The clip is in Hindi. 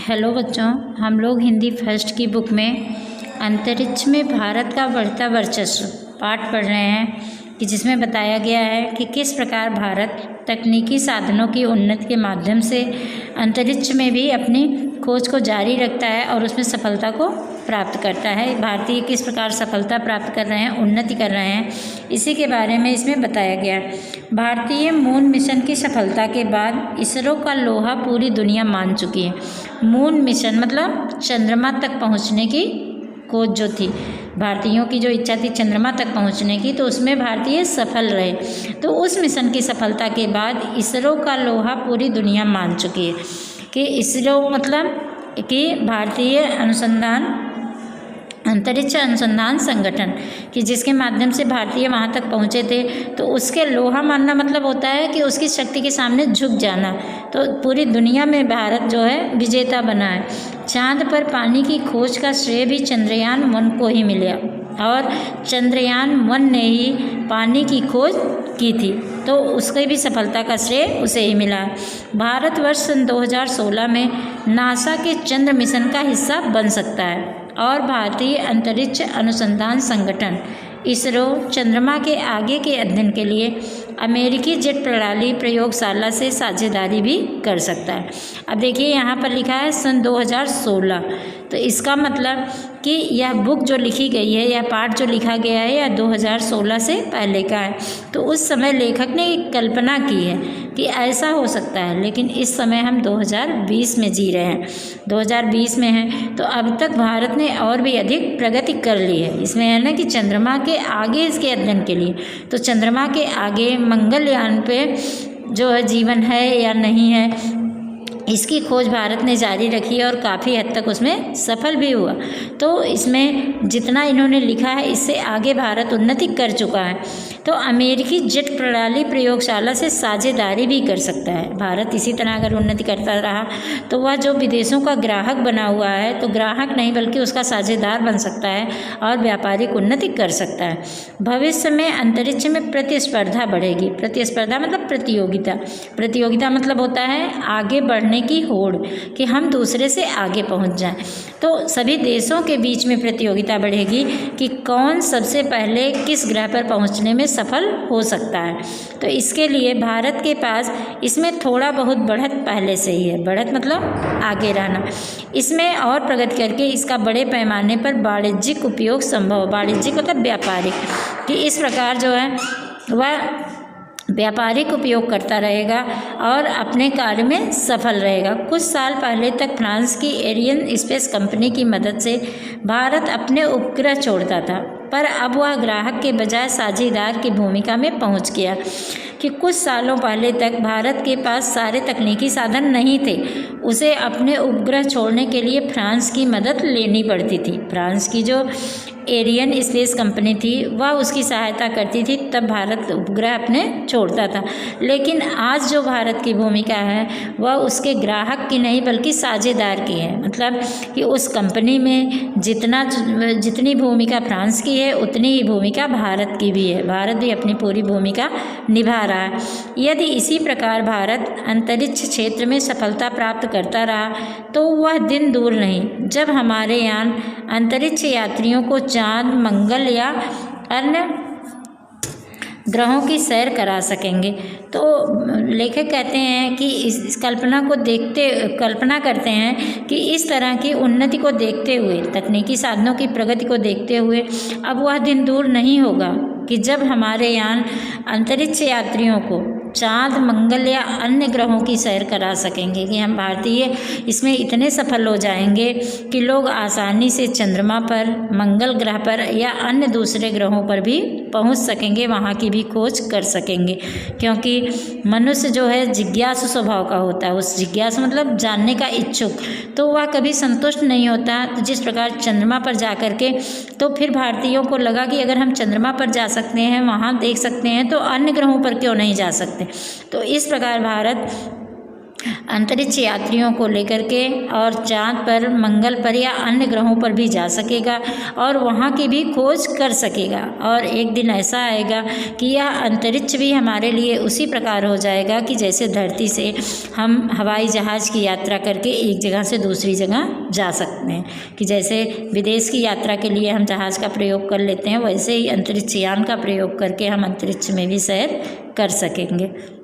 हेलो बच्चों, हम लोग हिंदी फर्स्ट की बुक में अंतरिक्ष में भारत का बढ़ता वर्चस्व पाठ पढ़ रहे हैं कि जिसमें बताया गया है कि किस प्रकार भारत तकनीकी साधनों की उन्नति के माध्यम से अंतरिक्ष में भी अपनी खोज को जारी रखता है और उसमें सफलता को प्राप्त करता है। भारतीय किस प्रकार सफलता प्राप्त कर रहे हैं, उन्नति कर रहे हैं, इसी के बारे में इसमें बताया गया है। भारतीय मून मिशन की सफलता के बाद इसरो का लोहा पूरी दुनिया मान चुकी है। मून मिशन मतलब चंद्रमा तक पहुंचने की खोज जो थी, भारतीयों की जो इच्छा थी चंद्रमा तक पहुंचने की, तो उसमें भारतीय सफल रहे। तो उस मिशन की सफलता के बाद इसरो का लोहा पूरी दुनिया मान चुकी है कि इसरो मतलब कि भारतीय अंतरिक्ष अनुसंधान संगठन कि जिसके माध्यम से भारतीय वहाँ तक पहुँचे थे, तो उसके लोहा मानना मतलब होता है कि उसकी शक्ति के सामने झुक जाना। तो पूरी दुनिया में भारत जो है विजेता बना है। चांद पर पानी की खोज का श्रेय भी चंद्रयान-1 को ही मिला और चंद्रयान-1 ने ही पानी की खोज की थी, तो उसकी भी सफलता का श्रेय उसे ही मिला। भारतवर्ष सन 2016 में नासा के चंद्र मिशन का हिस्सा बन सकता है और भारतीय अंतरिक्ष अनुसंधान संगठन इसरो चंद्रमा के आगे के अध्ययन के लिए अमेरिकी जेट प्रणाली प्रयोगशाला से साझेदारी भी कर सकता है। अब देखिए यहाँ पर लिखा है सन 2016, तो इसका मतलब कि यह बुक जो लिखी गई है, यह पाठ जो लिखा गया है, यह 2016 से पहले का है। तो उस समय लेखक ने एक कल्पना की है कि ऐसा हो सकता है, लेकिन इस समय हम 2020 में जी रहे हैं, 2020 में हैं, तो अब तक भारत ने और भी अधिक प्रगति कर ली है। इसमें है ना कि चंद्रमा के आगे इसके अध्ययन के लिए, तो चंद्रमा के आगे मंगलयान पे जो है जीवन है या नहीं है, इसकी खोज भारत ने जारी रखी और काफ़ी हद तक उसमें सफल भी हुआ। तो इसमें जितना इन्होंने लिखा है, इससे आगे भारत उन्नति कर चुका है। तो अमेरिकी जेट प्रणाली प्रयोगशाला से साझेदारी भी कर सकता है भारत। इसी तरह अगर उन्नति करता रहा तो वह जो विदेशों का ग्राहक बना हुआ है, तो ग्राहक नहीं बल्कि उसका साझेदार बन सकता है और व्यापारिक उन्नति कर सकता है। भविष्य में अंतरिक्ष में प्रतिस्पर्धा बढ़ेगी। प्रतिस्पर्धा मतलब प्रतियोगिता। प्रतियोगिता मतलब होता है आगे बढ़ने की होड़, कि हम दूसरे से आगे पहुंच जाएं। तो सभी देशों के बीच में प्रतियोगिता बढ़ेगी कि कौन सबसे पहले किस ग्रह पर पहुंचने में सफल हो सकता है। तो इसके लिए भारत के पास इसमें थोड़ा बहुत बढ़त पहले से ही है। बढ़त मतलब आगे रहना। इसमें और प्रगति करके इसका बड़े पैमाने पर वाणिज्यिक उपयोग संभव। वाणिज्यिक मतलब व्यापारिक, कि इस प्रकार जो है वह व्यापारिक उपयोग करता रहेगा और अपने कार्य में सफल रहेगा। कुछ साल पहले तक फ्रांस की एरियन स्पेस कंपनी की मदद से भारत अपने उपग्रह छोड़ता था, पर अब वह ग्राहक के बजाय साझेदार की भूमिका में पहुंच गया। कि कुछ सालों पहले तक भारत के पास सारे तकनीकी साधन नहीं थे, उसे अपने उपग्रह छोड़ने के लिए फ्रांस की मदद लेनी पड़ती थी। फ्रांस की जो एरियन स्पेस कंपनी थी वह उसकी सहायता करती थी, तब भारत उपग्रह अपने छोड़ता था। लेकिन आज जो भारत की भूमिका है वह उसके ग्राहक की नहीं बल्कि साझेदार की है। मतलब कि उस कंपनी में जितनी भूमिका फ्रांस की है उतनी ही भूमिका भारत की भी है। भारत भी अपनी पूरी भूमिका निभा रहा है। यदि इसी प्रकार भारत अंतरिक्ष क्षेत्र में सफलता प्राप्त करता रहा तो वह दिन दूर नहीं जब हमारे यान अंतरिक्ष यात्रियों को चांद, मंगल या अन्य ग्रहों की सैर करा सकेंगे। तो लेखक कहते हैं कि इस कल्पना करते हैं कि इस तरह की उन्नति को देखते हुए, तकनीकी साधनों की प्रगति को देखते हुए अब वह दिन दूर नहीं होगा कि जब हमारे यान अंतरिक्ष यात्रियों को चांद, मंगल या अन्य ग्रहों की सैर करा सकेंगे। कि हम भारतीय इसमें इतने सफल हो जाएंगे कि लोग आसानी से चंद्रमा पर, मंगल ग्रह पर या अन्य दूसरे ग्रहों पर भी पहुंच सकेंगे, वहां की भी खोज कर सकेंगे। क्योंकि मनुष्य जो है जिज्ञासु स्वभाव का होता है। उस जिज्ञासु मतलब जानने का इच्छुक, तो वह कभी संतुष्ट नहीं होता। तो जिस प्रकार चंद्रमा पर जा कर के, तो फिर भारतीयों को लगा कि अगर हम चंद्रमा पर जा सकते हैं, वहाँ देख सकते हैं, तो अन्य ग्रहों पर क्यों नहीं जा सकते। तो इस प्रकार भारत अंतरिक्ष यात्रियों को लेकर के और चाँद पर, मंगल पर या अन्य ग्रहों पर भी जा सकेगा और वहाँ की भी खोज कर सकेगा। और एक दिन ऐसा आएगा कि यह अंतरिक्ष भी हमारे लिए उसी प्रकार हो जाएगा कि जैसे धरती से हम हवाई जहाज़ की यात्रा करके एक जगह से दूसरी जगह जा सकते हैं, कि जैसे विदेश की यात्रा के लिए हम जहाज़ का प्रयोग कर लेते हैं, वैसे ही अंतरिक्ष यान का प्रयोग करके हम अंतरिक्ष में भी सैर कर सकेंगे।